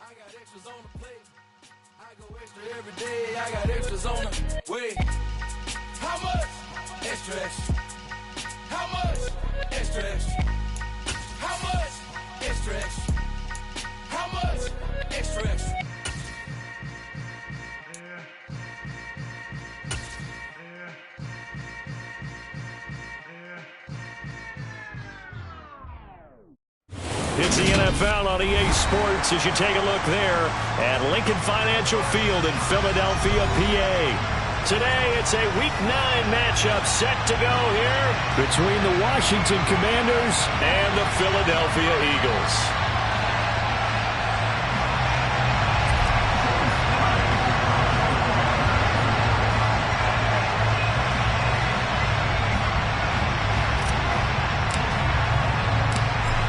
I got extras on the plate. I go extra every day. I got extras on the way. How much? Extra, extra. How much? Extra, extra. How much? Extra, extra. How much? Extra, extra. It's the NFL on EA Sports as you take a look there at Lincoln Financial Field in Philadelphia, PA. Today, it's a Week 9 matchup set to go here between the Washington Commanders and the Philadelphia Eagles.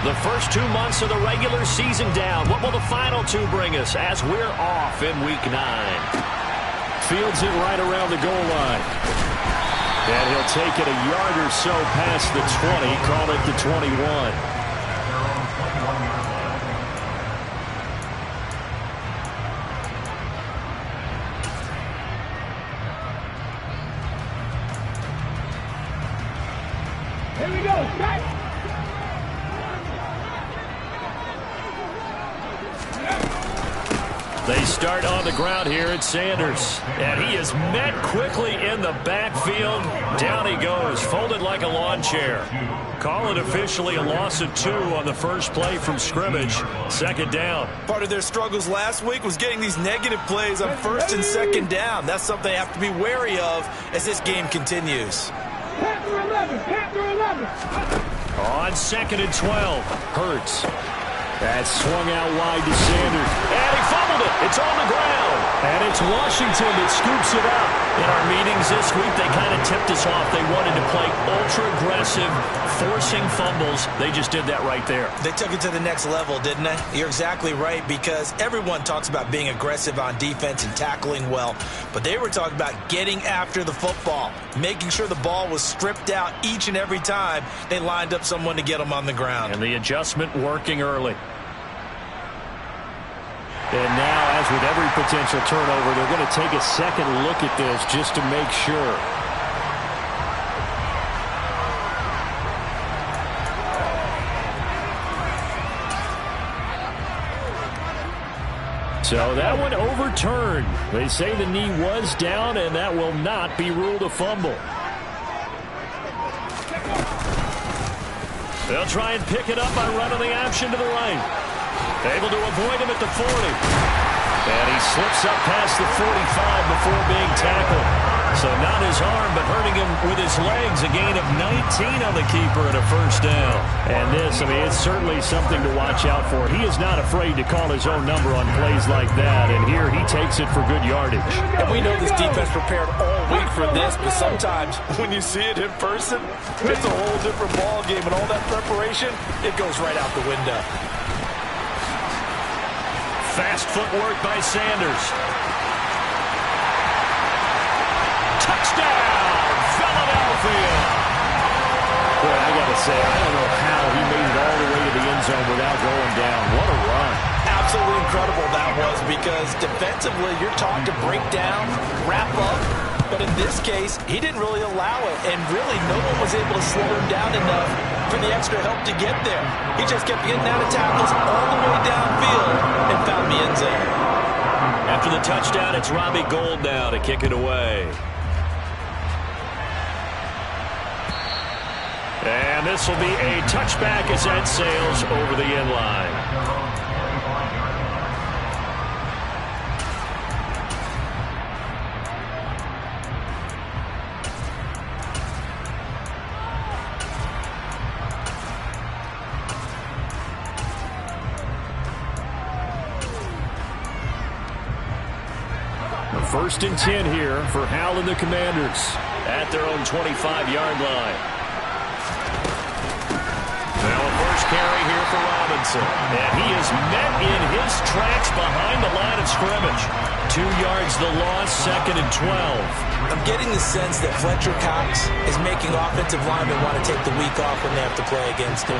The first 2 months of the regular season down. What will the final 2 bring us as we're off in Week 9? Fields it right around the goal line. And he'll take it a yard or so past the 20, call it the 21. Here we go, back. They start on the ground here at Sanders. And he is met quickly in the backfield. Down he goes, folded like a lawn chair. Call it officially a loss of 2 on the first play from scrimmage. Second down. Part of their struggles last week was getting these negative plays on first and second down. That's something they have to be wary of as this game continues. Panther 11, Panther 11. On 2nd and 12, Hurts. That's swung out wide to Sanders. And he fumbled it. It's on the ground. And it's Washington that scoops it up. In our meetings this week, they kind of tipped us off. They wanted to play ultra-aggressive, forcing fumbles. They just did that right there. They took it to the next level, didn't they? You're exactly right, because everyone talks about being aggressive on defense and tackling well. But they were talking about getting after the football, making sure the ball was stripped out each and every time they lined up someone to get them on the ground. And the adjustment working early. And now, as with every potential turnover, they're going to take a second look at this just to make sure. So that one overturned. They say the knee was down, and that will not be ruled a fumble. They'll try and pick it up by running the option to the right. Able to avoid him at the 40. And he slips up past the 45 before being tackled. So not his arm, but hurting him with his legs. A gain of 19 on the keeper and a first down. And this, I mean, it's certainly something to watch out for. He is not afraid to call his own number on plays like that. And here he takes it for good yardage. And we know this defense prepared all week for this, but sometimes when you see it in person, it's a whole different ball game. And all that preparation, it goes right out the window. Fast footwork by Sanders. Touchdown, Philadelphia. Boy, I got to say, I don't know how he made it all the way to the end zone without going down. What a run. Absolutely incredible that was, because defensively, you're taught to break down, wrap up. But in this case, he didn't really allow it, and really no one was able to slow him down enough for the extra help to get there. He just kept getting out of tackles all the way downfield and found the end zone. After the touchdown, it's Robbie Gould now to kick it away. And this will be a touchback as that sails over the end line. First and 10 here for Hal and the Commanders at their own 25-yard line. Now a first carry here for Robinson. And he is met in his tracks behind the line of scrimmage. 2 yards the loss, 2nd and 12. I'm getting the sense that Fletcher Cox is making offensive linemen want to take the week off when they have to play against him.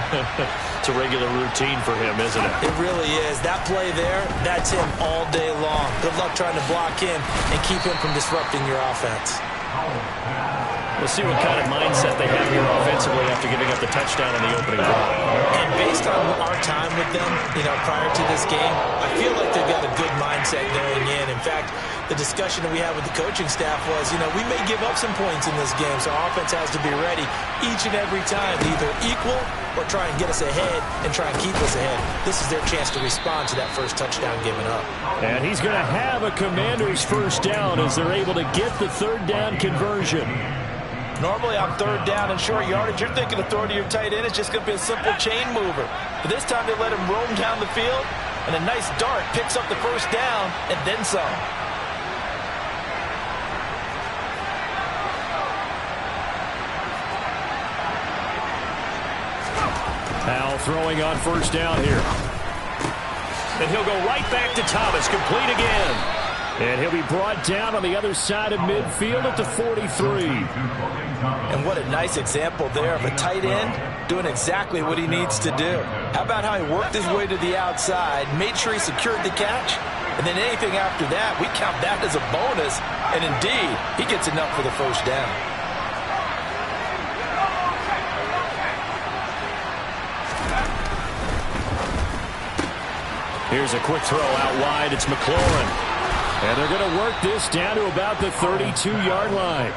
It's a regular routine for him, isn't it? It really is. That play there, that's him all day long. Good luck trying to block him and keep him from disrupting your offense. We'll see what kind of mindset they have here offensively after giving up the touchdown on the opening drive. And based on our time with them, prior to this game, I feel like they've got a good mindset going in. In fact, the discussion that we had with the coaching staff was, we may give up some points in this game, so our offense has to be ready each and every time to either equal or try and get us ahead and try and keep us ahead. This is their chance to respond to that first touchdown given up. And he's going to have a Commander's first down as they're able to get the 3rd down conversion. Normally on 3rd down and short yardage, you're thinking of throwing to your tight end. It's just going to be a simple chain mover. But this time they let him roam down the field, and a nice dart picks up the first down and then some. Powell throwing on first down here. And he'll go right back to Thomas, complete again. And he'll be brought down on the other side of midfield at the 43. And what a nice example there of a tight end doing exactly what he needs to do. How about how he worked his way to the outside, made sure he secured the catch, and then anything after that, we count that as a bonus. And indeed, he gets enough for the first down. Here's a quick throw out wide. It's McLaurin. And they're going to work this down to about the 32-yard line.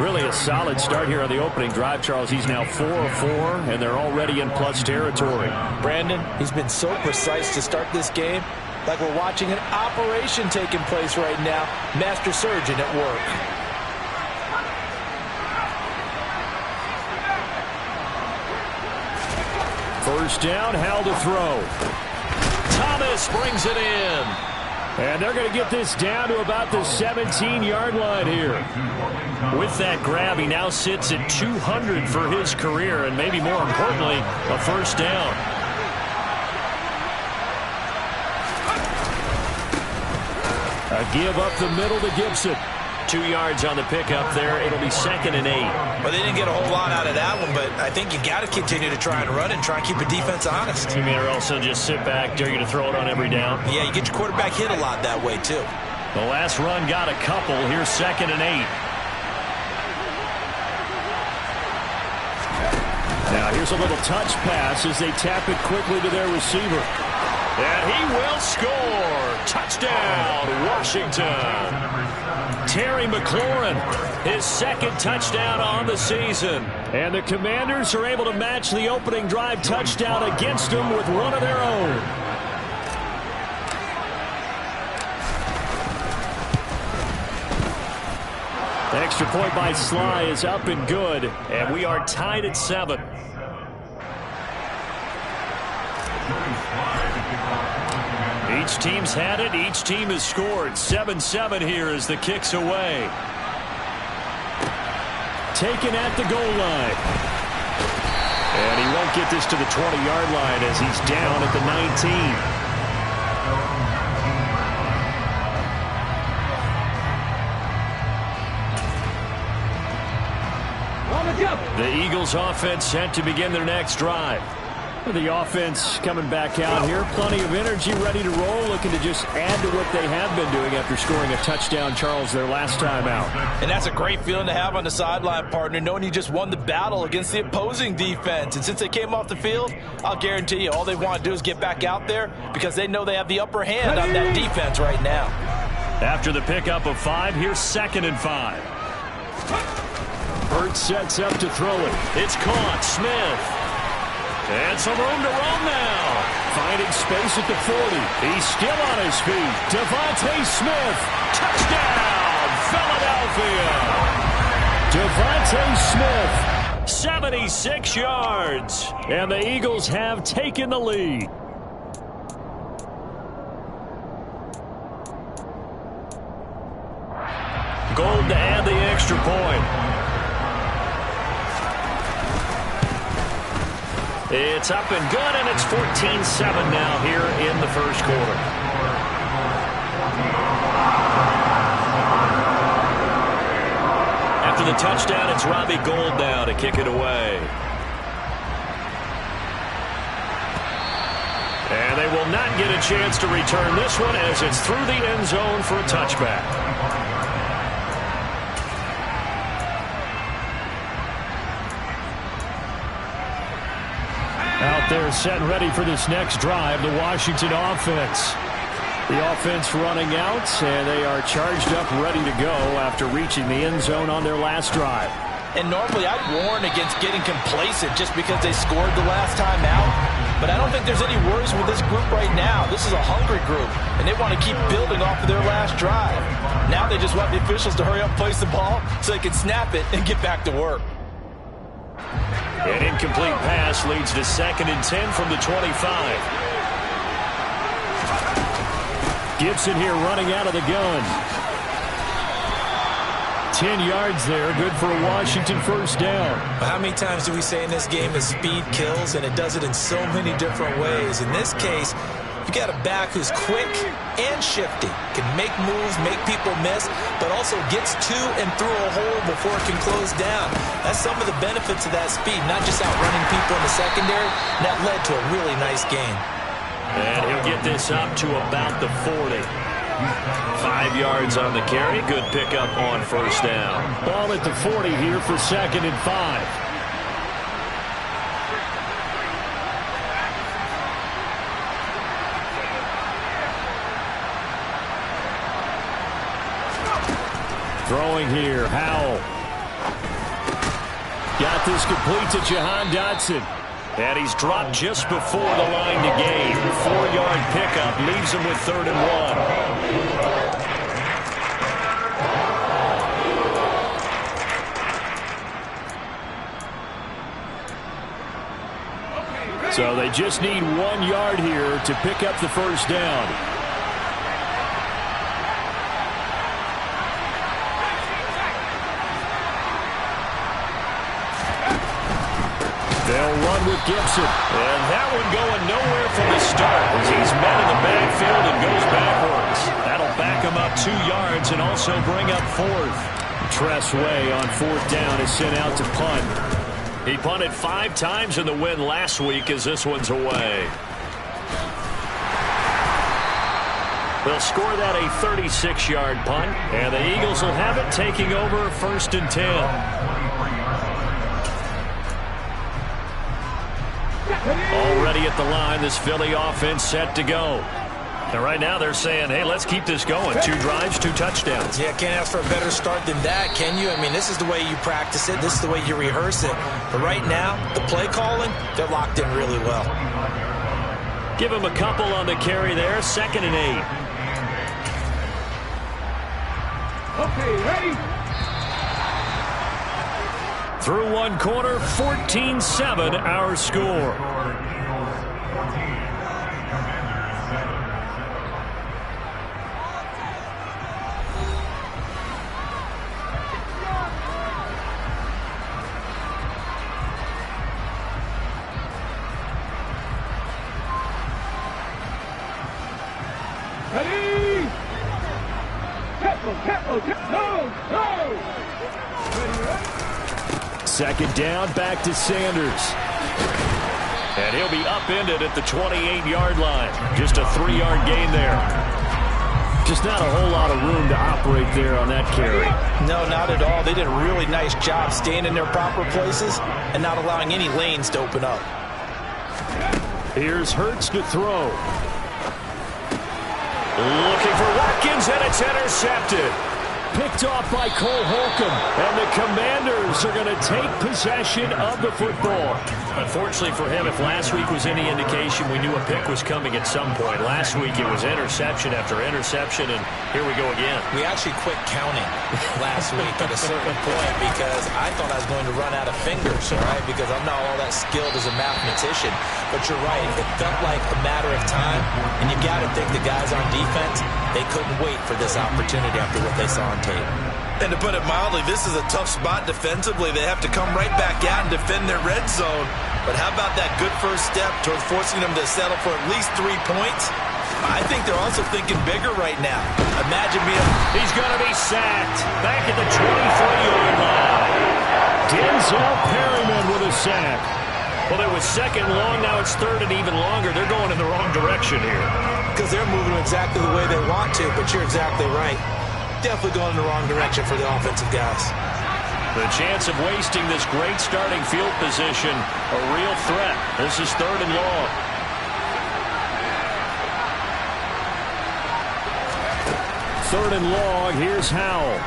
Really a solid start here on the opening drive, Charles. He's now 4 of 4, and they're already in plus territory. Brandon, he's been so precise to start this game, like we're watching an operation taking place right now. Master surgeon at work. First down, Howell to throw. Thomas brings it in. And they're going to get this down to about the 17-yard line here. With that grab, he now sits at 200 for his career, and maybe more importantly, a first down. A give up the middle to Gibson. 2 yards on the pickup there. It'll be 2nd and 8. Well, they didn't get a whole lot out of that one, but I think you got to continue to try and run and try and keep the defense honest. You mean, or else they'll just sit back, dare you to throw it on every down? Yeah, you get your quarterback hit a lot that way, too. The last run got a couple. Here's 2nd and 8. Now here's a little touch pass as they tap it quickly to their receiver. And he will score. Touchdown, Washington. Terry McLaurin, his 2nd touchdown on the season. And the Commanders are able to match the opening drive touchdown against them with one of their own. The extra point by Sly is up and good, and we are tied at 7. Each team's had it. Each team has scored. 7-7 here as the kick's away. Taken at the goal line. And he won't get this to the 20-yard line as he's down at the 19. The Eagles offense set to begin their next drive. The offense coming back out here. Plenty of energy, ready to roll, looking to just add to what they have been doing after scoring a touchdown, Charles, their last time out. And that's a great feeling to have on the sideline, partner, knowing you just won the battle against the opposing defense. And since they came off the field, I'll guarantee you all they want to do is get back out there because they know they have the upper hand on that defense right now. After the pickup of 5, here's 2nd and 5. Burt sets up to throw it. It's caught. Smith. And some room to run now. Finding space at the 40. He's still on his feet. Devontae Smith. Touchdown, Philadelphia. Devontae Smith, 76 yards. And the Eagles have taken the lead. Gold to add the extra point. It's up and good, and it's 14-7 now here in the first quarter. After the touchdown, it's Robbie Gould now to kick it away. And they will not get a chance to return this one as it's through the end zone for a touchback. Out there set and ready for this next drive, the Washington offense. The offense running out, and they are charged up, ready to go after reaching the end zone on their last drive. And normally I'd warn against getting complacent just because they scored the last time out. But I don't think there's any worries with this group right now. This is a hungry group, and they want to keep building off of their last drive. Now they just want the officials to hurry up and place the ball so they can snap it and get back to work. An incomplete pass leads to 2nd and 10 from the 25. Gibson here running out of the gun. 10 yards there, good for a Washington first down. How many times do we say in this game that speed kills, and it does it in so many different ways? In this case, you got a back who's quick and shifty, can make moves, make people miss, but also gets to and through a hole before it can close down. That's some of the benefits of that speed, not just outrunning people in the secondary. That led to a really nice game. And he'll get this up to about the 40. 5 yards on the carry. Good pickup on first down. Ball at the 40 here for 2nd and 5. Throwing here, Howell. Got this complete to Jahan Dotson. And he's dropped just before the line to gain. 4-yard pickup leaves him with 3rd and 1. So they just need 1 yard here to pick up the first down. They'll run with Gibson. And that one going nowhere from the start as he's met in the backfield and goes backwards. That'll back him up 2 yards and also bring up 4th. Tress Way on 4th down is sent out to punt. He punted 5 times in the win last week as this one's away. They'll score that a 36-yard punt, and the Eagles will have it taking over 1st and 10. Already at the line, this Philly offense set to go. And right now they're saying, hey, let's keep this going. 2 drives, 2 touchdowns. Yeah, can't ask for a better start than that, can you? I mean, this is the way you practice it. This is the way you rehearse it. But right now, the play calling, they're locked in really well. Give him a couple on the carry there. 2nd and 8. Okay, ready? Through 1 quarter, 14-7 our score. Ready? Tempo, no. Ready, ready? 2nd down, back to Sanders. And he'll be upended at the 28-yard line. Just a 3-yard gain there. Just not a whole lot of room to operate there on that carry. No, not at all. They did a really nice job staying in their proper places and not allowing any lanes to open up. Here's Hurts to throw. Looking for Watkins, and it's intercepted. Picked off by Cole Holcomb, and the Commanders are going to take possession of the football. Unfortunately for him, if last week was any indication, we knew a pick was coming at some point. Last week it was interception after interception, and here we go again. We actually quit counting last week at a certain point because I thought I was going to run out of fingers, all right, because I'm not all that skilled as a mathematician. But you're right, it felt like a matter of time, and you got to think the guys on defense, they couldn't wait for this opportunity after what they saw on tape. And to put it mildly, this is a tough spot defensively. They have to come right back out and defend their red zone. But how about that good first step towards forcing them to settle for at least 3 points? I think they're also thinking bigger right now. Imagine me. He's going to be sacked. Back at the 23-yard line. Denzel Perryman with a sack. Well, it was second long. Now it's third and even longer. They're going in the wrong direction here. Because they're moving exactly the way they want to, but you're exactly right. Definitely going in the wrong direction for the offensive guys. The chance of wasting this great starting field position, a real threat. This is third and long. Third and long, here's Howell.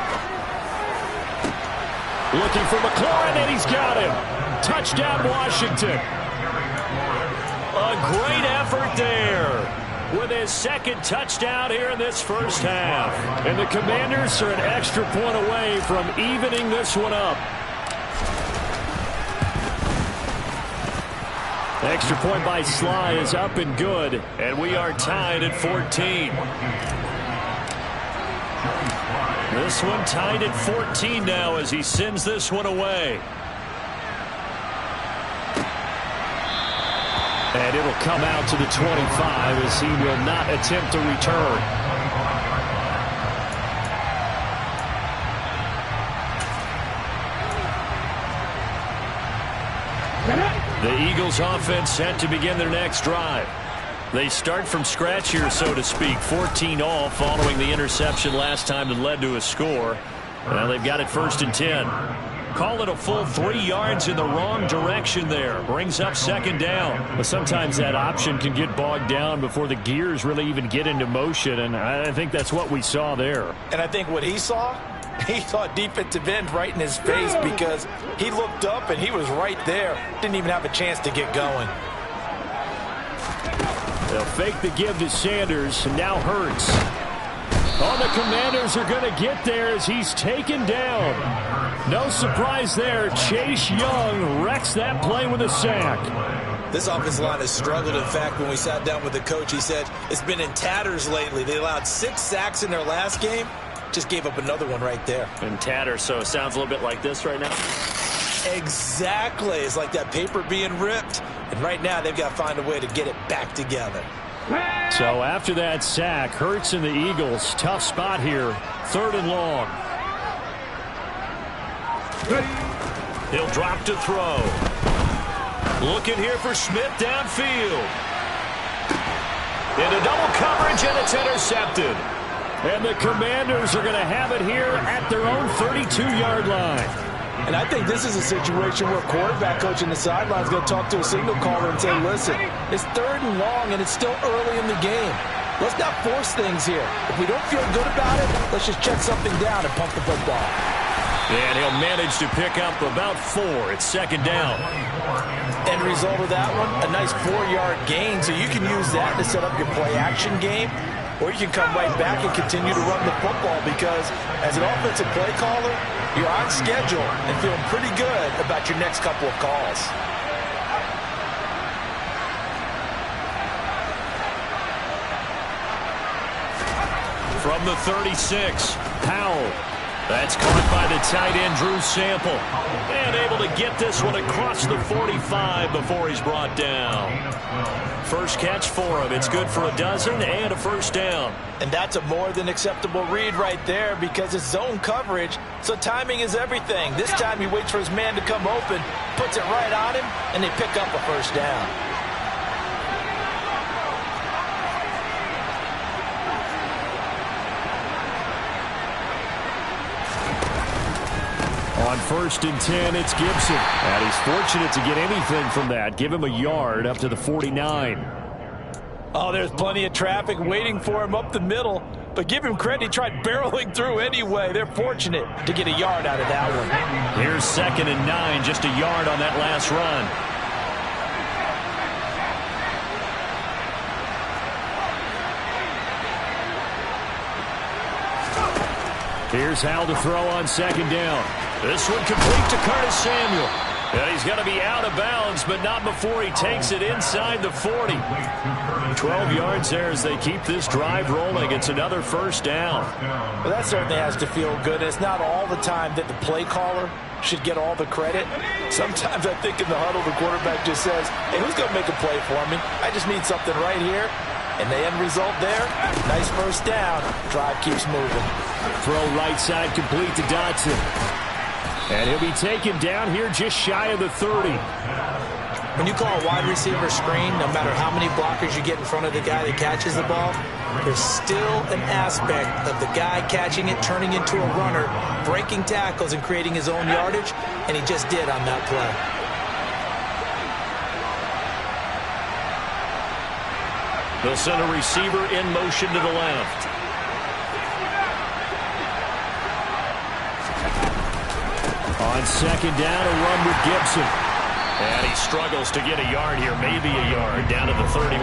Looking for McLaurin, and he's got him. Touchdown, Washington. A great effort there with his second touchdown here in this first half. And the Commanders are an extra point away from evening this one up. Extra point by Sly is up and good, and we are tied at 14. This one tied at 14 now as he sends this one away. And it'll come out to the 25 as he will not attempt to return. The Eagles offense set to begin their next drive. They start from scratch here, so to speak. 14 all following the interception last time that led to a score. Now they've got it first and 10. Call it a full 3 yards in the wrong direction there. Brings up second down. But sometimes that option can get bogged down before the gears really even get into motion, and I think that's what we saw there. And I think what he saw defensive end right in his face because he looked up and he was right there. Didn't even have a chance to get going. They'll fake the give to Sanders, and now Hurts. Oh, the Commanders are going to get there as he's taken down. No surprise there. Chase Young wrecks that play with a sack. This offensive line has struggled. In fact, when we sat down with the coach, he said it's been in tatters lately. They allowed 6 sacks in their last game. Just gave up another one right there. In tatters, so it sounds a little bit like this right now. Exactly. It's like that paper being ripped. And right now, they've got to find a way to get it back together. So after that sack, Hurts and the Eagles, tough spot here. Third and long. He'll drop to throw. Looking here for Smith downfield. Into double coverage, and it's intercepted. And the Commanders are going to have it here at their own 32-yard line. And I think this is a situation where quarterback coach in the sideline is going to talk to a signal caller and say, listen, it's third and long and it's still early in the game. Let's not force things here. If we don't feel good about it, let's just check something down and pump the football. And he'll manage to pick up about 4. It's second down. End result of that one, a nice 4-yard gain. So you can use that to set up your play-action game, or you can come right back and continue to run the football because as an offensive play caller, you're on schedule and feeling pretty good about your next couple of calls. From the 36, Powell. That's caught by the tight end, Drew Sample. And able to get this one across the 45 before he's brought down. First catch for him. It's good for a dozen and a first down. And that's a more than acceptable read right there because it's zone coverage, so timing is everything. This time he waits for his man to come open, puts it right on him, and they pick up a first down. On first and 10, it's Gibson. And he's fortunate to get anything from that. Give him a yard up to the 49. Oh, there's plenty of traffic waiting for him up the middle. But give him credit, he tried barreling through anyway. They're fortunate to get a yard out of that one. Here's second and 9, just a yard on that last run. Here's Hal to throw on second down. This one complete to Curtis Samuel. And he's going to be out of bounds, but not before he takes it inside the 40. 12 yards there as they keep this drive rolling. It's another first down. Well, that certainly has to feel good. It's not all the time that the play caller should get all the credit. Sometimes I think in the huddle, the quarterback just says, hey, who's going to make a play for me? I just need something right here. And the end result there, nice first down. Drive keeps moving. Throw right side complete to Dotson. And he'll be taken down here just shy of the 30. When you call a wide receiver screen, no matter how many blockers you get in front of the guy that catches the ball, there's still an aspect of the guy catching it, turning into a runner, breaking tackles and creating his own yardage, and he just did on that play. They'll send a receiver in motion to the left. On second down, a run with Gibson. And he struggles to get a yard here, maybe a yard, down to the 31.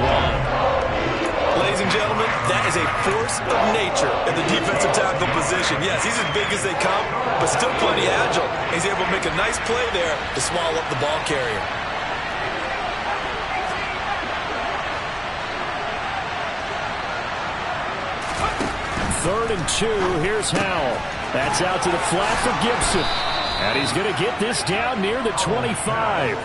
Ladies and gentlemen, that is a force of nature in the defensive tackle position. Yes, he's as big as they come, but still plenty agile. He's able to make a nice play there to swallow up the ball carrier. Third and 2, here's Howell. That's out to the flat for Gibson. And he's going to get this down near the 25.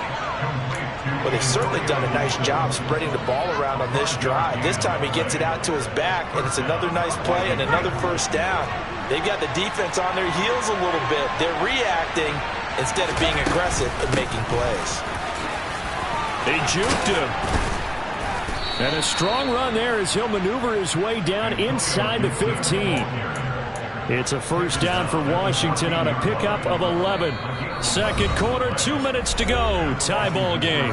Well, they've certainly done a nice job spreading the ball around on this drive. This time he gets it out to his back, and it's another nice play and another first down. They've got the defense on their heels a little bit. They're reacting instead of being aggressive and making plays. They juked him. And a strong run there as he'll maneuver his way down inside the 15. It's a first down for Washington on a pickup of 11. Second quarter, 2 minutes to go. Tie ball game.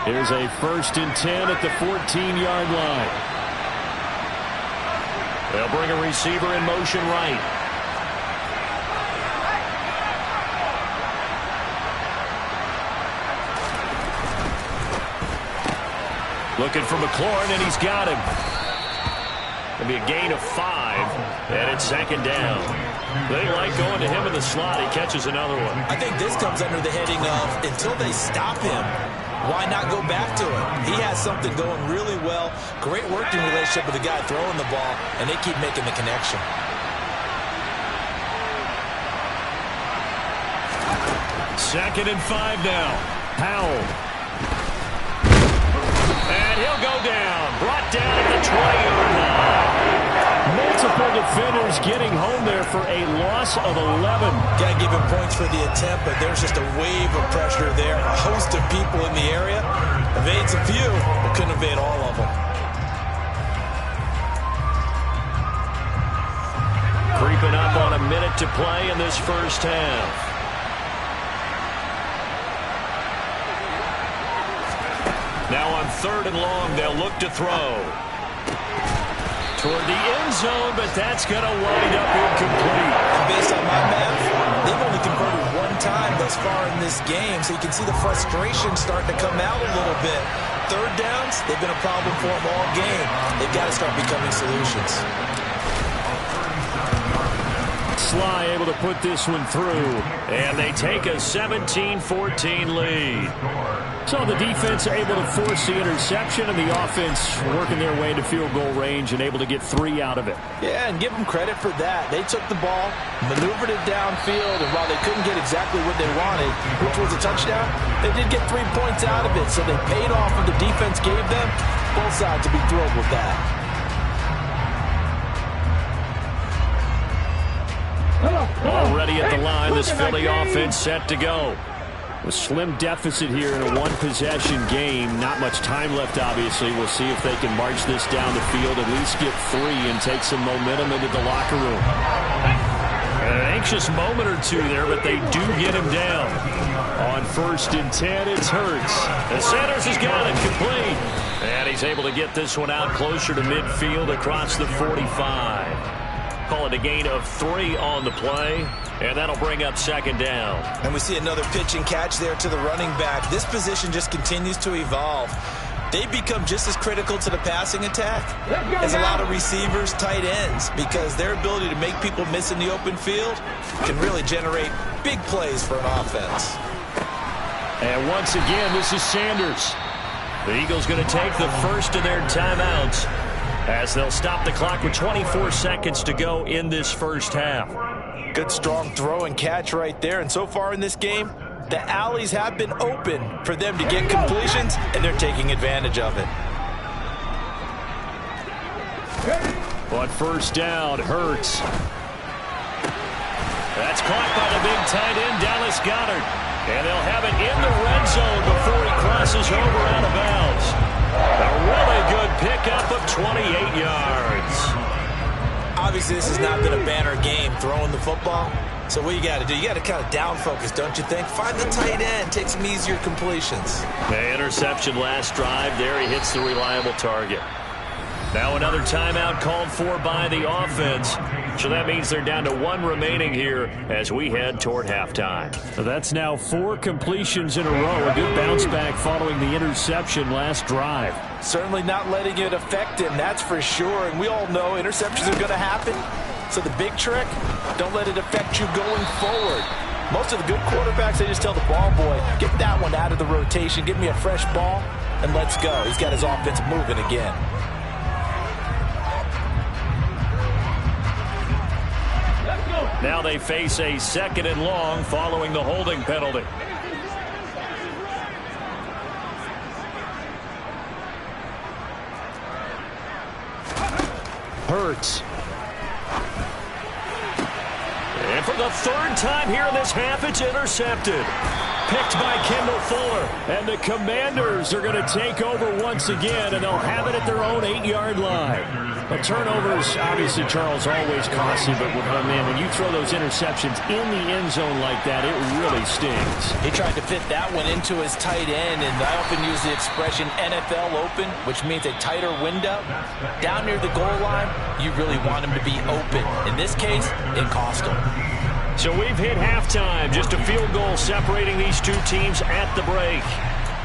Here's a first and 10 at the 14-yard line. They'll bring a receiver in motion right. Looking for McLaurin, and he's got him. It'll be a gain of 5, and it's second down. They like going to him in the slot. He catches another one. I think this comes under the heading of, until they stop him, why not go back to it? He has something going really well. Great working relationship with the guy throwing the ball, and they keep making the connection. Second and 5 now. Howell. And he'll go down. Brought down at the 20-yard line. Multiple defenders getting home there for a loss of 11. Got to give him points for the attempt, but there's just a wave of pressure there. A host of people in the area. Evades a few, but couldn't evade all of them. Creeping up on a minute to play in this first half. Now on third and long, they'll look to throw. Toward the end zone, but that's going to wind up incomplete. And based on my math, they've only converted one time thus far in this game, so you can see the frustration starting to come out a little bit. Third downs, they've been a problem for them all game. They've got to start becoming solutions. Sly able to put this one through, and they take a 17-14 lead. So the defense able to force the interception, and the offense working their way to field goal range and able to get 3 out of it. Yeah, and give them credit for that. They took the ball, maneuvered it downfield, and while they couldn't get exactly what they wanted, which was a touchdown, they did get 3 points out of it, so they paid off what the defense gave them. Both sides will be thrilled with that. Already at the line, this Philly offense set to go. A slim deficit here in a one-possession game. Not much time left, obviously. We'll see if they can march this down the field, at least get 3 and take some momentum into the locker room. An anxious moment or two there, but they do get him down. On first and 10, it's Hurts. And Sanders has got it complete. And he's able to get this one out closer to midfield across the 45. Call it a gain of 3 on the play, and that'll bring up second down. And we see another pitch and catch there to the running back. This position just continues to evolve. they become just as critical to the passing attack as a lot of receivers, tight ends, because their ability to make people miss in the open field can really generate big plays for an offense. And once again, this is Sanders. The Eagles going to take the first of their timeouts as they'll stop the clock with 24 seconds to go in this first half. Good strong throw and catch right there. And so far in this game, the alleys have been open for them to get completions, and they're taking advantage of it. But first down, Hurts. That's caught by the big tight end, Dallas Goedert. And they'll have it in the red zone before he crosses over out of bounds. A really good pickup of 28 yards. Obviously, this has not been a banner game throwing the football. So what you got to do, you got to kind of down focus, don't you think? Find the tight end, take some easier completions. The interception last drive. There he hits the reliable target. Now another timeout called for by the offense. So that means they're down to one remaining here as we head toward halftime. So that's now 4 completions in a row. A good bounce back following the interception last drive. Certainly not letting it affect him, that's for sure. And we all know interceptions are going to happen. So the big trick, don't let it affect you going forward. Most of the good quarterbacks, they just tell the ball boy, get that one out of the rotation, give me a fresh ball, and let's go. He's got his offense moving again. Now they face a 2nd and long following the holding penalty. Hurts. And for the 3rd time here in this half, it's intercepted. Picked by Kendall Fuller. And the Commanders are going to take over once again, and they'll have it at their own 8-yard line. But turnovers, obviously, Charles, always costly. But when you throw those interceptions in the end zone like that, it really stings. He tried to fit that one into his tight end, and I often use the expression NFL open, which means a tighter window. Down near the goal line, you really want him to be open. In this case, it cost him. So we've hit halftime. Just a field goal separating these two teams at the break.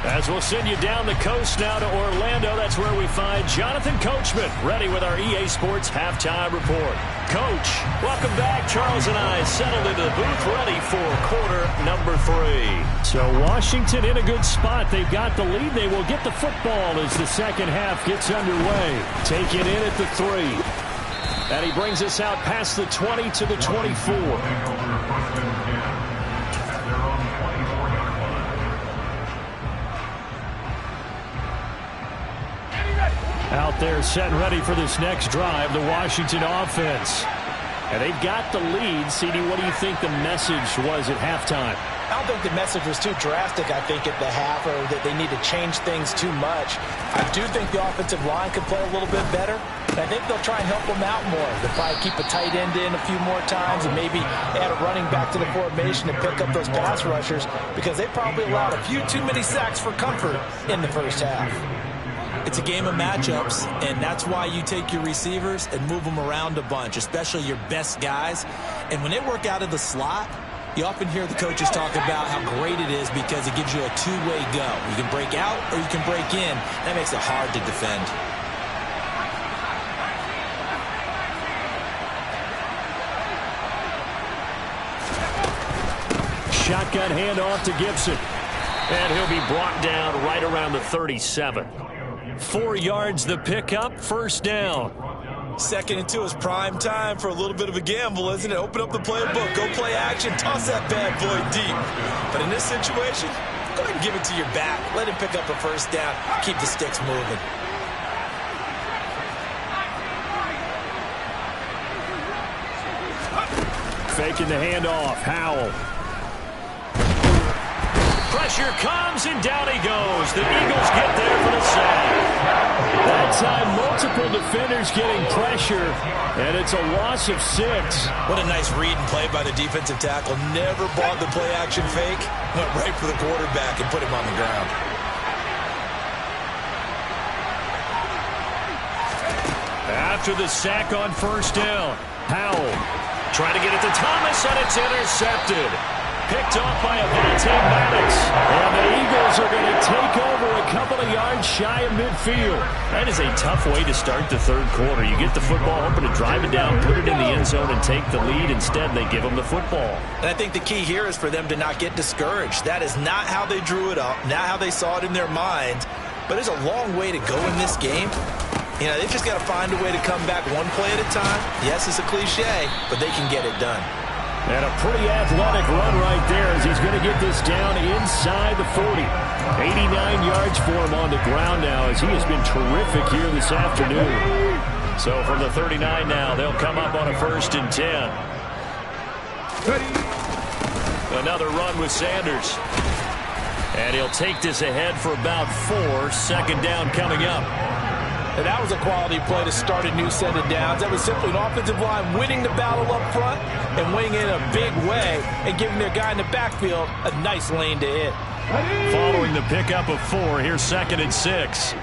As we'll send you down the coast now to Orlando, that's where we find Jonathan Coachman, ready with our EA Sports Halftime Report. Coach, welcome back. Charles and I settled into the booth, ready for quarter number 3. So Washington in a good spot. They've got the lead. They will get the football as the second half gets underway. Take it in at the 3. And he brings us out past the 20 to the 24. Out there set and ready for this next drive, the Washington offense. And they've got the lead. CD, what do you think the message was at halftime? I don't think the message was too drastic, I think, at the half, or that they need to change things too much. I do think the offensive line could play a little bit better. And I think they'll try and help them out more. They'll probably keep a tight end in a few more times and maybe add a running back to the formation and pick up those pass rushers, because they probably allowed a few too many sacks for comfort in the first half. It's a game of matchups, and that's why you take your receivers and move them around a bunch, especially your best guys. And when they work out of the slot, you often hear the coaches talk about how great it is because it gives you a two-way go. You can break out or you can break in. That makes it hard to defend. Shotgun handoff to Gibson. And he'll be brought down right around the 37. 4 yards the pickup, first down. 2nd and 2 is prime time for a little bit of a gamble, isn't it? Open up the playbook, go play action, toss that bad boy deep. But in this situation, go ahead and give it to your back. Let him pick up a first down. Keep the sticks moving. Faking the handoff, Howell. Pressure comes, and down he goes. The Eagles get there for the sack. That time, multiple defenders getting pressure, and it's a loss of 6. What a nice read and play by the defensive tackle. Never bought the play-action fake. Went right for the quarterback and put him on the ground. After the sack on first down, Howell trying to get it to Thomas, and it's intercepted. Picked off by Avonte Maddox. And the Eagles are going to take over a couple of yards shy of field. That is a tough way to start the third quarter. You get the football, hoping to drive it down, put it in the end zone, and take the lead. Instead, they give them the football. And I think the key here is for them to not get discouraged. That is not how they drew it up, not how they saw it in their minds. But there's a long way to go in this game. You know, they've just got to find a way to come back one play at a time. Yes, it's a cliche, but they can get it done. And a pretty athletic run right there as he's going to get this down inside the 40. 89 yards for him on the ground now as he has been terrific here this afternoon. So from the 39 now, they'll come up on a 1st and 10. Another run with Sanders. And he'll take this ahead for about 4. 2nd down coming up. And that was a quality play to start a new set of downs. That was simply an offensive line winning the battle up front and winning in a big way and giving their guy in the backfield a nice lane to hit. Following the pickup of 4, here's 2nd and 6.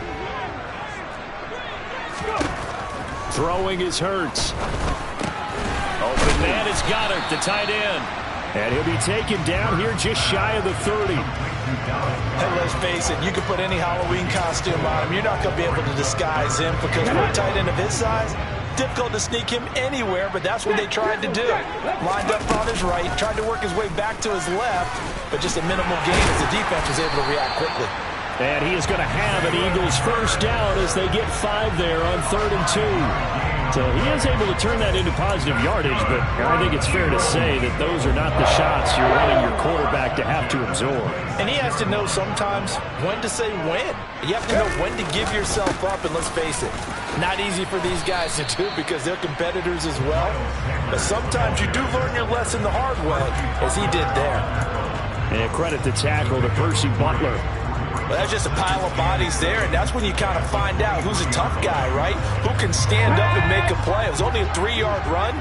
Throwing is Hurts. Open man is Goddard, the tight end. And he'll be taken down here just shy of the 30. And let's face it, you can put any Halloween costume on him. You're not going to be able to disguise him because for a tight end of his size, difficult to sneak him anywhere, but that's what they tried to do. Lined up on his right, tried to work his way back to his left, but just a minimal gain as the defense was able to react quickly. And he is going to have an Eagles 1st down as they get 5 there on 3rd and 2. So he is able to turn that into positive yardage, but I think it's fair to say that those are not the shots you're wanting your quarterback to have to absorb. And he has to know sometimes when to say when. You have to know when to give yourself up, and let's face it, not easy for these guys to do because they're competitors as well. But sometimes you do learn your lesson the hard way, as he did there. And credit the tackle to Percy Butler. Well, that's just a pile of bodies there, and that's when you kind of find out who's a tough guy, right? Who can stand up and make a play. It was only a 3-yard run,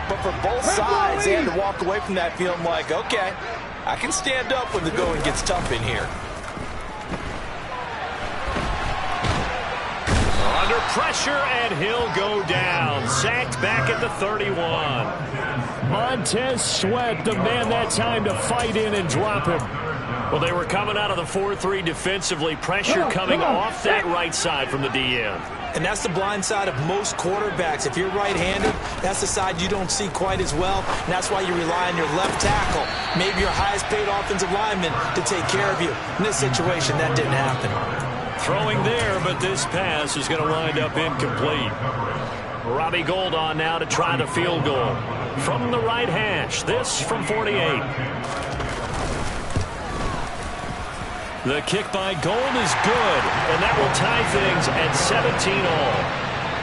but for both sides, they had to walk away from that feeling like, okay, I can stand up when the going gets tough in here. Under pressure, and he'll go down. Sacked back at the 31. Montez Sweat, the man that time to fight in and drop him. Well, they were coming out of the 4-3 defensively. Pressure coming off that right side from the DN. And that's the blind side of most quarterbacks. If you're right-handed, that's the side you don't see quite as well. And that's why you rely on your left tackle, maybe your highest-paid offensive lineman, to take care of you. In this situation, that didn't happen. Throwing there, but this pass is going to wind up incomplete. Robbie Gould on now to try the field goal. From the right hash, this from 48. The kick by Gould is good, and that will tie things at 17-all.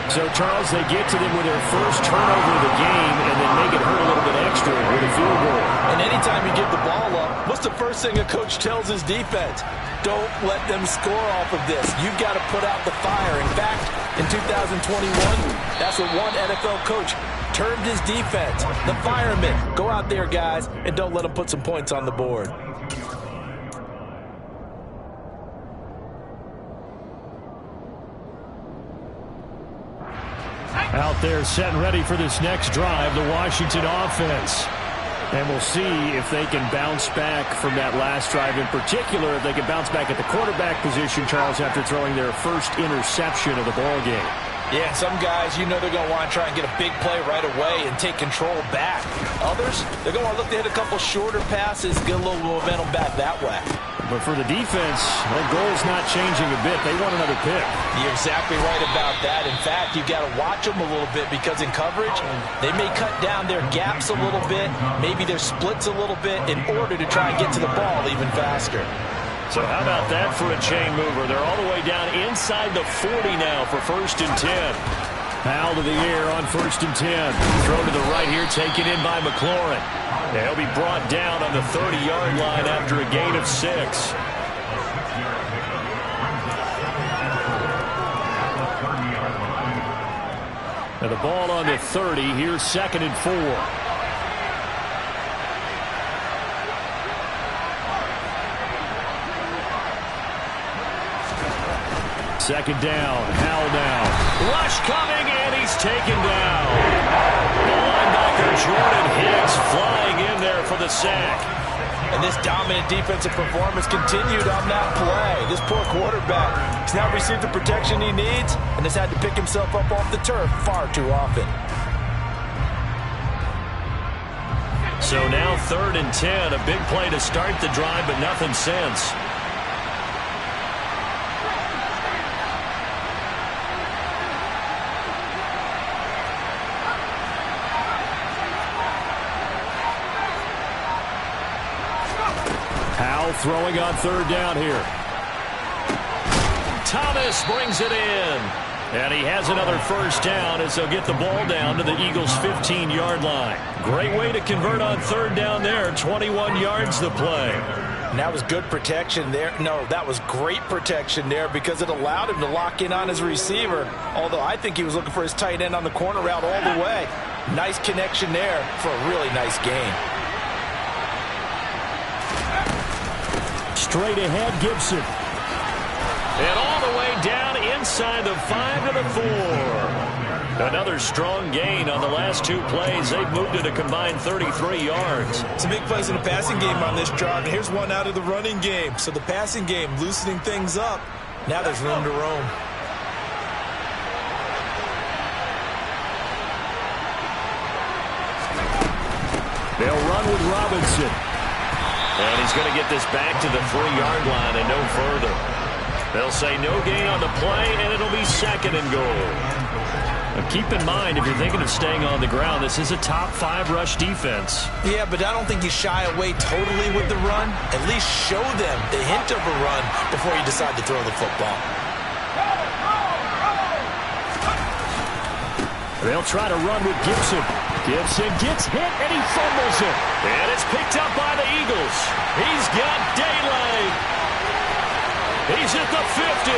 So, Charles, they get to them with their first turnover of the game and then make it hurt a little bit extra with a field goal. And anytime you give the ball up, what's the first thing a coach tells his defense? Don't let them score off of this. You've got to put out the fire. In fact, in 2021, that's what one NFL coach termed his defense. The firemen. Go out there, guys, and don't let them put some points on the board. Out there set and ready for this next drive, the Washington offense. And we'll see if they can bounce back from that last drive. In particular, if they can bounce back at the quarterback position, Charles, after throwing their first interception of the ball game. Yeah, some guys, you know they're going to want to try and get a big play right away and take control back. Others, they're going to look to hit a couple shorter passes, get a little momentum back that way. But for the defense, that goal's not changing a bit. They want another pick. You're exactly right about that. In fact, you've got to watch them a little bit because in coverage, they may cut down their gaps a little bit, maybe their splits a little bit in order to try and get to the ball even faster. So how about that for a chain mover? They're all the way down inside the 40 now for 1st and 10. Foul to the air on 1st and 10. Throw to the right here, taken in by McLaurin. He'll be brought down on the 30-yard line after a gain of 6. Now the ball on the 30. Here's 2nd and 4. Second down. Howell now. Rush coming, and he's taken down. The linebacker Jordan Hicks flying in there for the sack. And this dominant defensive performance continued on that play. This poor quarterback has now received the protection he needs and has had to pick himself up off the turf far too often. So now 3rd and 10. A big play to start the drive, but nothing since. Throwing on 3rd down here. Thomas brings it in. And he has another first down as they'll get the ball down to the Eagles' 15-yard line. Great way to convert on 3rd down there. 21 yards the play. And that was good protection there. No, that was great protection there because it allowed him to lock in on his receiver. Although I think he was looking for his tight end on the corner route all the way. Nice connection there for a really nice gain. Straight ahead, Gibson. And all the way down inside the 5 to the 4. Another strong gain on the last 2 plays. They've moved it a combined 33 yards. Some big plays in the passing game on this drive. And here's one out of the running game. So the passing game loosening things up. Now there's room to roam. They'll run with Robinson. And he's going to get this back to the 3-yard line and no further. They'll say no gain on the play, and it'll be 2nd and goal. Now keep in mind, if you're thinking of staying on the ground, this is a top 5 rush defense. Yeah, but I don't think you shy away totally with the run. At least show them the hint of a run before you decide to throw the football. They'll try to run with Gibson. Gibson gets hit, and he fumbles it. And it's picked up by the Eagles. He's got daylight. He's at the 50,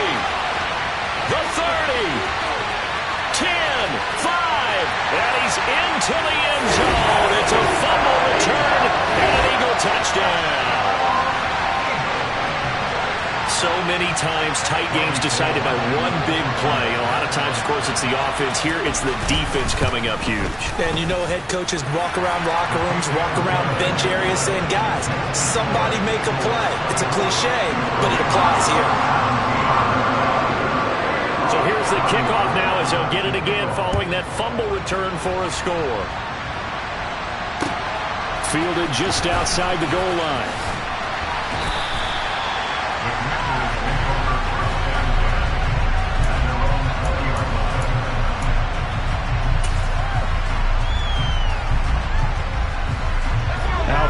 the 30, 10, 5, and he's into the end zone. It's a fumble return and an Eagle touchdown. So many times tight games decided by one big play. And a lot of times, of course, it's the offense. Here, it's the defense coming up huge. And you know head coaches walk around locker rooms, walk around bench areas saying, guys, somebody make a play. It's a cliche, but it applies here. So here's the kickoff now as they'll get it again following that fumble return for a score. Fielded just outside the goal line.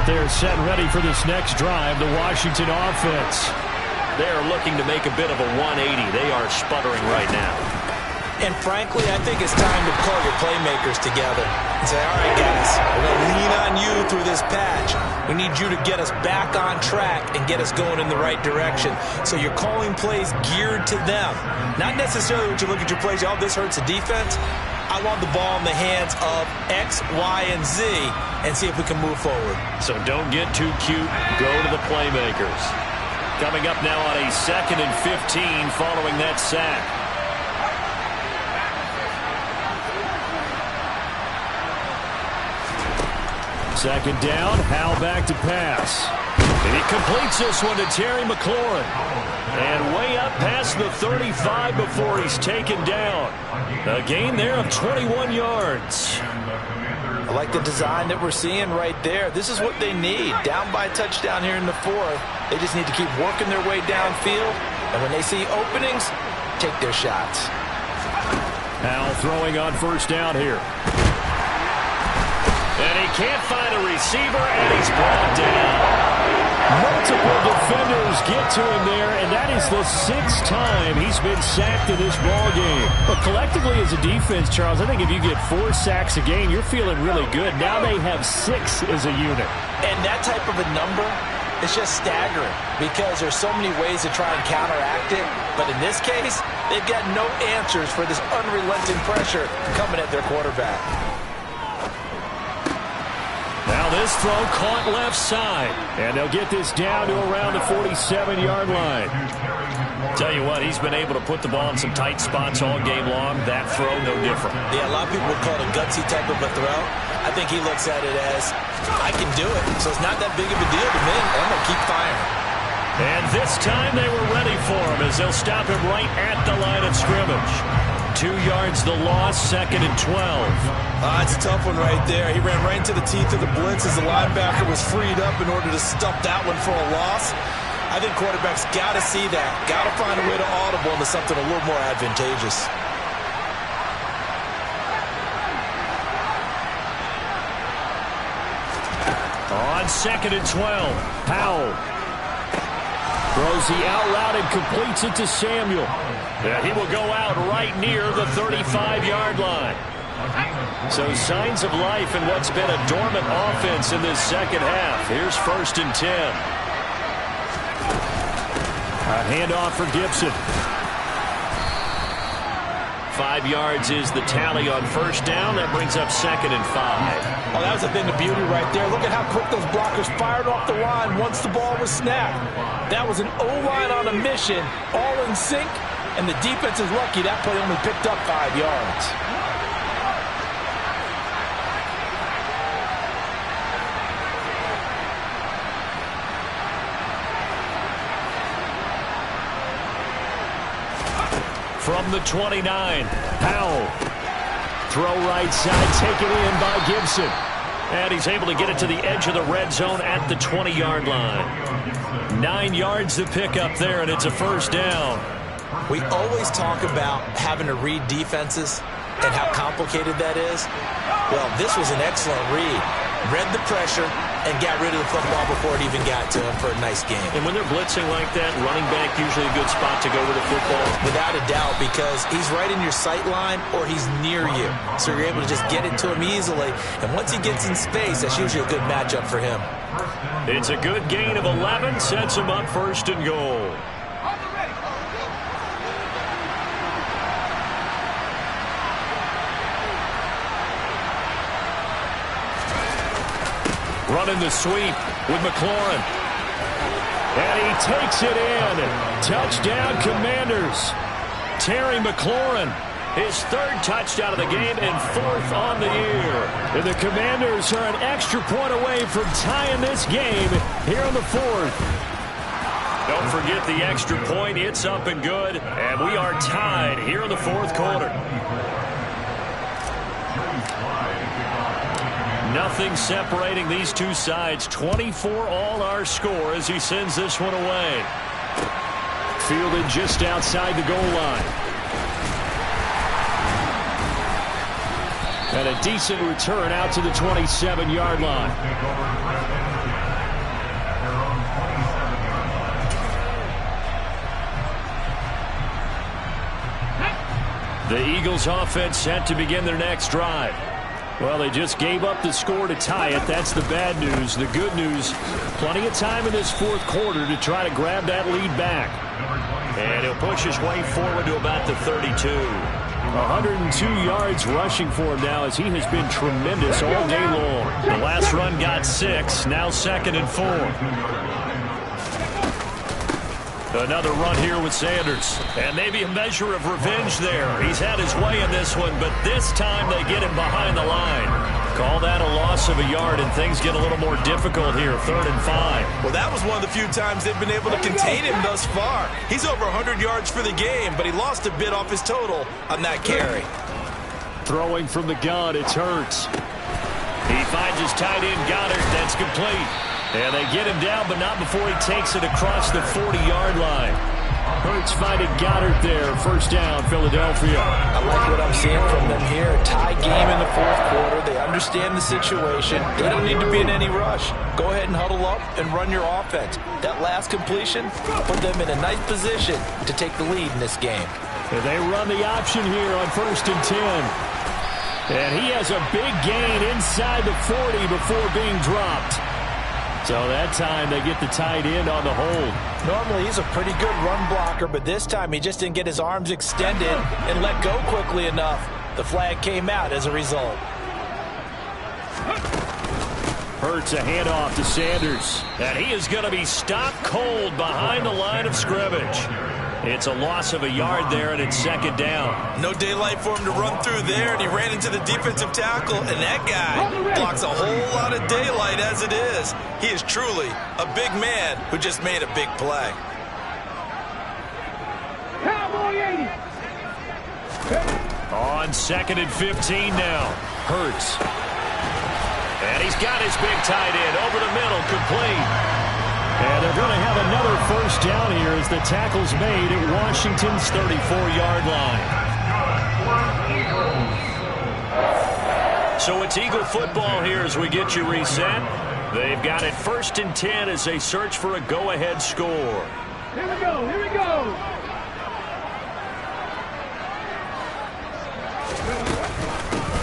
They're set and ready for this next drive, the Washington offense. They are looking to make a bit of a 180. They are sputtering right now. And frankly, I think it's time to call your playmakers together and say, all right, guys, we're going to lean on you through this patch. We need you to get us back on track and get us going in the right direction. So you're calling plays geared to them. Not necessarily when you look at your plays, oh, this hurts the defense. I want the ball in the hands of X, Y, and Z and see if we can move forward. So don't get too cute. Go to the playmakers. Coming up now on a 2nd and 15 following that sack. Second down, Howell back to pass. And he completes this one to Terry McLaurin. And way up past the 35 before he's taken down. A gain there of 21 yards. I like the design that we're seeing right there. This is what they need. Down by a touchdown here in the 4th. They just need to keep working their way downfield. And when they see openings, take their shots. Howell throwing on first down here. And he can't find a receiver, and he's brought down. Multiple defenders get to him there, and that is the 6th time he's been sacked in this ballgame. But collectively as a defense, Charles, I think if you get 4 sacks a game, you're feeling really good. Now they have 6 as a unit. And that type of a number is just staggering because there's so many ways to try and counteract it. But in this case, they've got no answers for this unrelenting pressure coming at their quarterback. Now this throw caught left side. And they'll get this down to around the 47-yard line. Tell you what, he's been able to put the ball in some tight spots all game long. That throw, no different. Yeah, a lot of people would call it a gutsy type of a throw. I think he looks at it as, I can do it, so it's not that big of a deal to me. I'm going to keep firing. And this time they were ready for him as they'll stop him right at the line of scrimmage. 2 yards the loss, 2nd and 12. It's a tough one right there. He ran right into the teeth of the blitz as the linebacker was freed up in order to stuff that one for a loss. I think quarterbacks got to see that. Got to find a way to audible into something a little more advantageous. On 2nd and 12, Powell throws the out route and completes it to Samuel. And he will go out right near the 35-yard line. So signs of life in what's been a dormant offense in this second half. Here's 1st and 10. A handoff for Gibson. 5 yards is the tally on 1st down. That brings up 2nd and 5. Oh, that was a thing of beauty right there. Look at how quick those blockers fired off the line once the ball was snapped. That was an O-line on a mission, all in sync, and the defense is lucky that play only picked up 5 yards. From the 29, Powell. Throw right side, taken in by Gibson. And he's able to get it to the edge of the red zone at the 20-yard line. 9 yards to pick up there, and it's a 1st down. We always talk about having to read defenses and how complicated that is. Well, this was an excellent read. Read the pressure and got rid of the football before it even got to him for a nice game. And when they're blitzing like that, running back usually a good spot to go with the football. Without a doubt, because he's right in your sight line or he's near you. So you're able to just get it to him easily. And once he gets in space, that's usually a good matchup for him. It's a good gain of 11, sets him up 1st and goal. Running the sweep with McLaurin. And he takes it in. Touchdown, Commanders. Terry McLaurin, his 3rd touchdown of the game and 4th on the year. And the Commanders are an extra point away from tying this game here in the 4th. Don't forget the extra point. It's up and good. And we are tied here in the 4th quarter. Nothing separating these two sides. 24 all our score as he sends this one away. Fielded just outside the goal line. And a decent return out to the 27-yard line. The Eagles offense set to begin their next drive. Well, they just gave up the score to tie it. That's the bad news. The good news, plenty of time in this 4th quarter to try to grab that lead back. And he'll push his way forward to about the 32. 102 yards rushing for him now as he has been tremendous all day long. The last run got 6, now 2nd and 4. Another run here with Sanders. And maybe a measure of revenge there. He's had his way in this one, but this time they get him behind the line. Call that a loss of a yard, and things get a little more difficult here. 3rd and 5. Well, that was one of the few times they've been able to contain him thus far. He's over 100 yards for the game, but he lost a bit off his total on that carry. Throwing from the gun, it's Hurts. He finds his tight end, Goddard. That's complete. And they get him down, but not before he takes it across the 40-yard line. Hurts finding Goddard there. 1st down, Philadelphia. I like what I'm seeing from them here. Tie game in the 4th quarter. They understand the situation. They don't need to be in any rush. Go ahead and huddle up and run your offense. That last completion put them in a nice position to take the lead in this game. And they run the option here on 1st and 10. And he has a big gain inside the 40 before being dropped. So that time they get the tight end on the hold. Normally he's a pretty good run blocker, but this time he just didn't get his arms extended and let go quickly enough. The flag came out as a result. Hurts a handoff to Sanders. And he is going to be stopped cold behind the line of scrimmage. It's a loss of a yard there, and it's second down. No daylight for him to run through there, and he ran into the defensive tackle, and that guy blocks a whole lot of daylight as it is. He is truly a big man who just made a big play. On 2nd and 15 now. Hurts. And he's got his big tight end over the middle, complete. And they're going to have another first down here as the tackle's made at Washington's 34-yard line. So it's Eagle football here as we get you reset. They've got it 1st and 10 as they search for a go-ahead score. Here we go, here we go.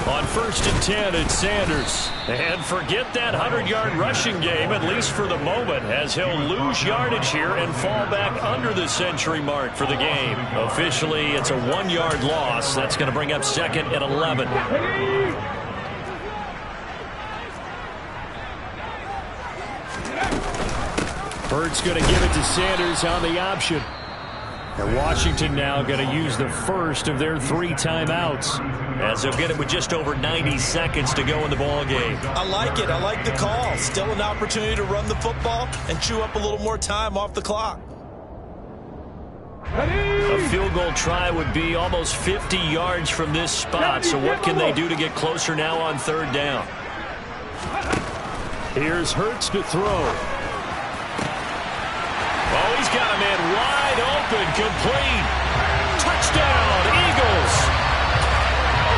On 1st and 10, it's Sanders. And forget that 100-yard rushing game, at least for the moment, as he'll lose yardage here and fall back under the century mark for the game. Officially, it's a 1-yard loss. That's going to bring up 2nd and 11. Bird's going to give it to Sanders on the option. And Washington now going to use the first of their 3 timeouts, as they'll get it with just over 90 seconds to go in the ball game. I like it. I like the call. Still an opportunity to run the football and chew up a little more time off the clock. A field goal try would be almost 50 yards from this spot, so what can they do to get closer now on 3rd down? Here's Hurts to throw. Oh, he's got a man wide open, complete. Touchdown, Eagles.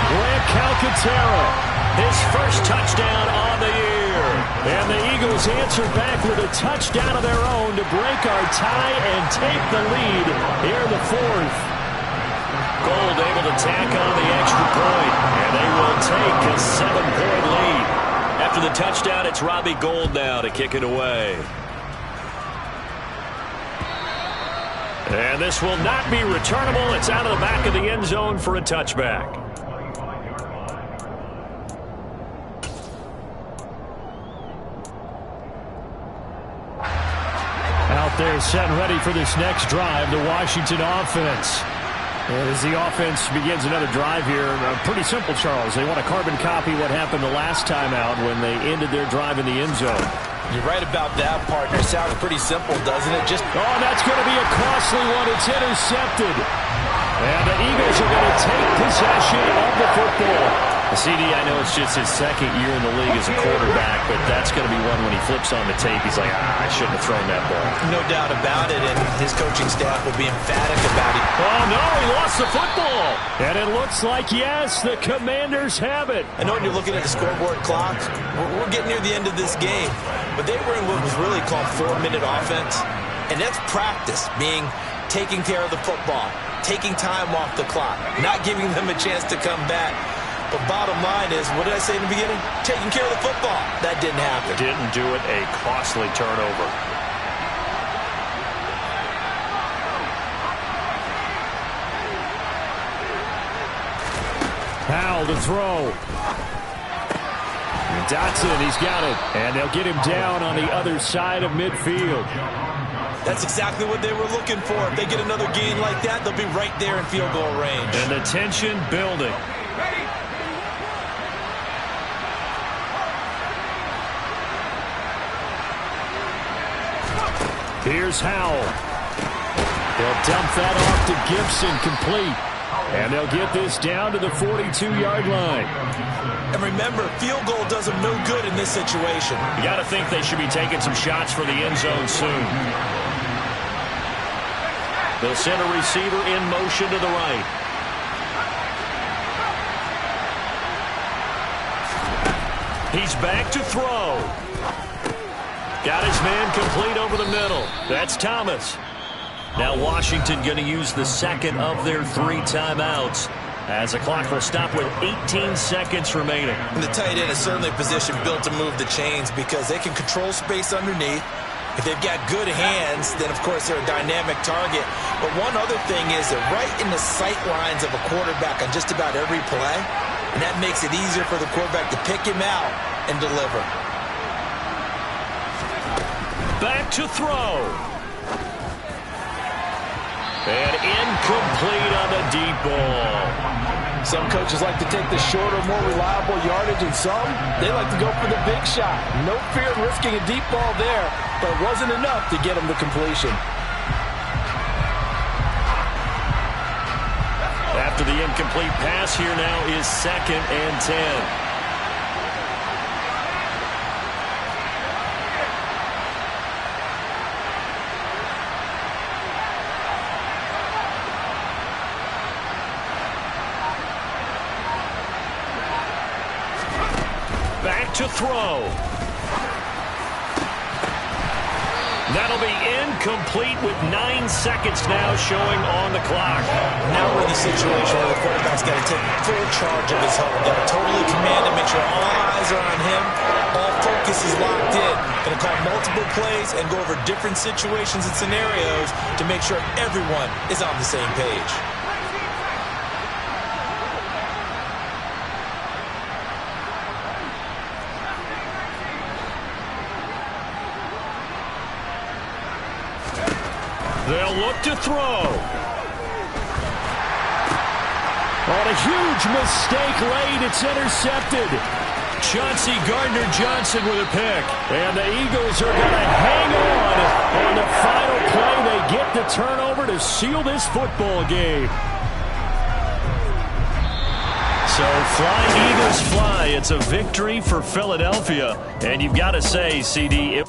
Grant Calcaterra, his first touchdown on the year. And the Eagles answer back with a touchdown of their own to break our tie and take the lead here in the 4th. Gold able to tack on the extra point, and they will take a 7-point lead. After the touchdown, it's Robbie Gould now to kick it away. And this will not be returnable. It's out of the back of the end zone for a touchback. Out there set and ready for this next drive, the Washington offense. As the offense begins another drive here, pretty simple, Charles. They want to carbon copy what happened the last time out when they ended their drive in the end zone. You're right about that, partner. Sounds pretty simple, doesn't it? Oh, that's going to be a costly one. It's intercepted. And the Eagles are going to take possession of the football. CD, I know it's just his 2nd year in the league as a quarterback, but that's going to be one when he flips on the tape. He's like, I shouldn't have thrown that ball. No doubt about it, and his coaching staff will be emphatic about it. Oh, no, he lost the football. And it looks like, yes, the Commanders have it. I know when you're looking at the scoreboard clock, we're getting near the end of this game, but they were in what was really called 4-minute offense, and that's practice, meaning taking care of the football, taking time off the clock, not giving them a chance to come back. But bottom line is, what did I say in the beginning? Taking care of the football. That didn't happen. Didn't do it. A costly turnover. Powell to throw. Dotson, he's got it. And they'll get him down on the other side of midfield. That's exactly what they were looking for. If they get another gain like that, they'll be right there in field goal range. And the tension building. Here's Howell. They'll dump that off to Gibson, complete. And they'll get this down to the 42-yard line. And remember, field goal does them no good in this situation. You got to think they should be taking some shots for the end zone soon. They'll send a receiver in motion to the right. He's back to throw. Got his man complete over the middle. That's Thomas. Now Washington going to use the 2nd of their 3 timeouts, as the clock will stop with 18 seconds remaining. And the tight end is certainly a position built to move the chains because they can control space underneath. If they've got good hands, then, of course, they're a dynamic target. But one other thing is they're right in the sight lines of a quarterback on just about every play, and that makes it easier for the quarterback to pick him out and deliver. Back to throw. And incomplete on the deep ball. Some coaches like to take the shorter, more reliable yardage, and some, they like to go for the big shot. No fear of risking a deep ball there, but it wasn't enough to get him to completion. After the incomplete pass, here now is 2nd and 10. Back to throw. That'll be incomplete with 9 seconds now showing on the clock. Now we're in the situation where the quarterback's got to take full charge of his home. Got to totally command it, make sure all eyes are on him. All focus is locked in. Going to call multiple plays and go over different situations and scenarios to make sure everyone is on the same page. They'll look to throw. On a huge mistake late, it's intercepted. Chauncey Gardner-Johnson with a pick. And the Eagles are going to hang on the final play. They get the turnover to seal this football game. So fly, Eagles, fly. It's a victory for Philadelphia. And you've got to say, CD,